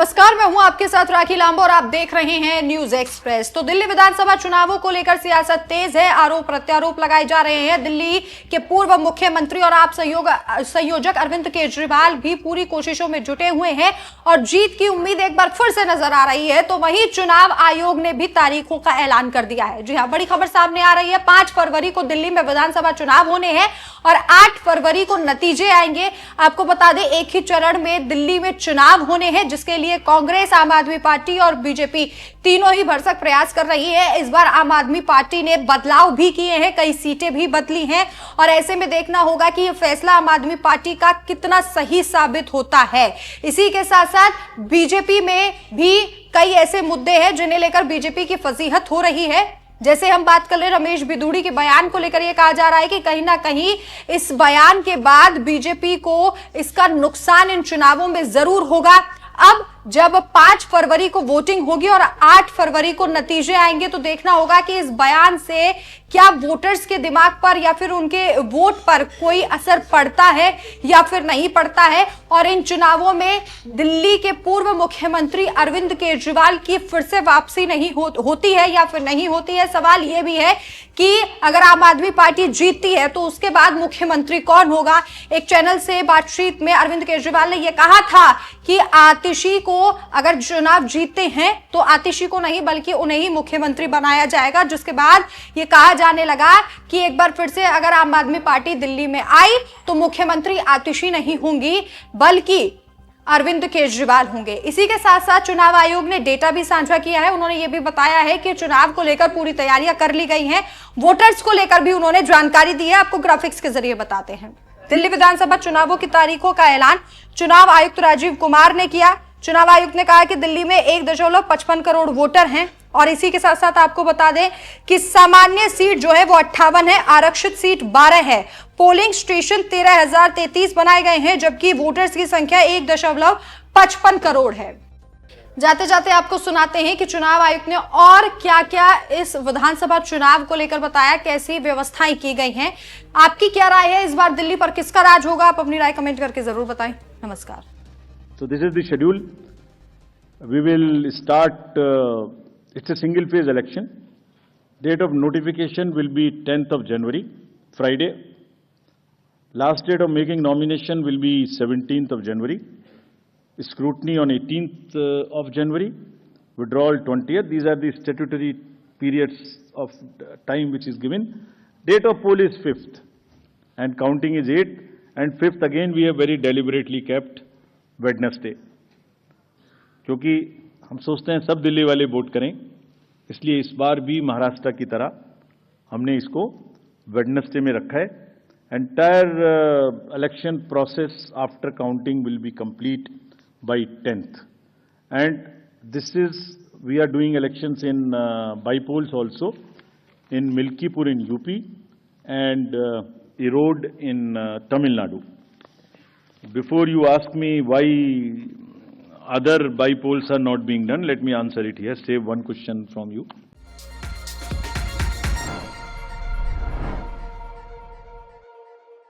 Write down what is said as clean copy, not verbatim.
नमस्कार, मैं हूं आपके साथ राखी लांबा और आप देख रहे हैं न्यूज एक्सप्रेस। तो दिल्ली विधानसभा चुनावों को लेकर सियासत तेज है। आरोप प्रत्यारोप लगाए जा रहे हैं। दिल्ली के पूर्व मुख्यमंत्री और आप संयोजक अरविंद केजरीवाल भी पूरी कोशिशों में जुटे हुए हैं और जीत की उम्मीद एक बार फिर से नजर आ रही है। तो वहीं चुनाव आयोग ने भी तारीखों का ऐलान कर दिया है। जी हां, बड़ी खबर सामने आ रही है। 5 फरवरी को दिल्ली में विधानसभा चुनाव होने हैं और 8 फरवरी को नतीजे आएंगे। आपको बता दें, एक ही चरण में दिल्ली में चुनाव होने हैं, जिसके लिए कांग्रेस, आम आदमी पार्टी और बीजेपी तीनों ही भरसक प्रयास कर रही है। इस बार आम आदमी पार्टी ने बदलाव भी किए हैं, कई सीटें भी बदली हैं और ऐसे में देखना होगा कि यह फैसला आम आदमी पार्टी का कितना सही साबित होता है। इसी के साथ साथ बीजेपी में भी कई ऐसे मुद्दे हैं जिन्हें लेकर बीजेपी की फजीहत हो रही है। जैसे हम बात कर रहे रमेश बिधूड़ी के बयान को लेकर यह कहा जा रहा है कि कहीं ना कहीं इस बयान के बाद बीजेपी को इसका नुकसान इन चुनावों में जरूर होगा। अब जब 5 फरवरी को वोटिंग होगी और 8 फरवरी को नतीजे आएंगे तो देखना होगा कि इस बयान से क्या वोटर्स के दिमाग पर या फिर उनके वोट पर कोई असर पड़ता है या फिर नहीं पड़ता है। और इन चुनावों में दिल्ली के पूर्व मुख्यमंत्री अरविंद केजरीवाल की फिर से वापसी नहीं होती है या फिर नहीं होती है। सवाल यह भी है कि अगर आम आदमी पार्टी जीतती है तो उसके बाद मुख्यमंत्री कौन होगा। एक चैनल से बातचीत में अरविंद केजरीवाल ने यह कहा था कि आतिशी को अगर चुनाव जीतते हैं तो आतिशी को नहीं बल्कि उन्हें ही मुख्यमंत्री बनाया जाएगा, जिसके बाद यह कहा जाने लगा कि एक बार फिर से अगर आम आदमी पार्टी दिल्ली में आई तो मुख्यमंत्री आतिशी नहीं होंगी बल्कि अरविंद केजरीवाल होंगे। इसी के साथ साथ चुनाव आयोग ने डेटा भी साझा किया है। उन्होंने यह भी बताया है कि चुनाव को लेकर पूरी तैयारियां कर ली गई हैं। वोटर्स को लेकर भी उन्होंने जानकारी दी है। आपको ग्राफिक्स के जरिए बताते हैं। दिल्ली विधानसभा चुनावों की तारीखों का ऐलान चुनाव आयुक्त राजीव कुमार ने किया। चुनाव आयुक्त ने कहा कि दिल्ली में 1.55 करोड़ वोटर हैं और इसी के साथ साथ आपको बता दें कि सामान्य सीट जो है वो 58 है, आरक्षित सीट 12 है। पोलिंग स्टेशन 13,033 बनाए गए हैं, जबकि वोटर्स की संख्या 1.55 करोड़ है। जाते जाते आपको सुनाते हैं कि चुनाव आयुक्त ने और क्या क्या इस विधानसभा चुनाव को लेकर बताया, कैसी व्यवस्थाएं की गई हैं। आपकी क्या राय है, इस बार दिल्ली पर किसका राज होगा? आप अपनी राय कमेंट करके जरूर बताएं। नमस्कार। So this is the schedule. We will start, it's a single phase election. Date of notification will be 10th of January, Friday. Last date of making nomination will be 17th of January. Scrutiny on 18th of January. Withdrawal 20th. These are the statutory periods of time which is given. Date of poll is 5th and counting is 8th, and 5th again we have very deliberately kept Wednesday, क्योंकि हम सोचते हैं सब दिल्ली वाले vote करें, इसलिए इस बार भी महाराष्ट्र की तरह हमने इसको वेडनेसडे में रखा है। Entire election process after counting will be complete by 10th and this is we are doing elections in bypolls also in Milkipur in UP and Erode in Tamil Nadu. Before you ask me why other by polls are not being done, let me answer it here. Save one question from you.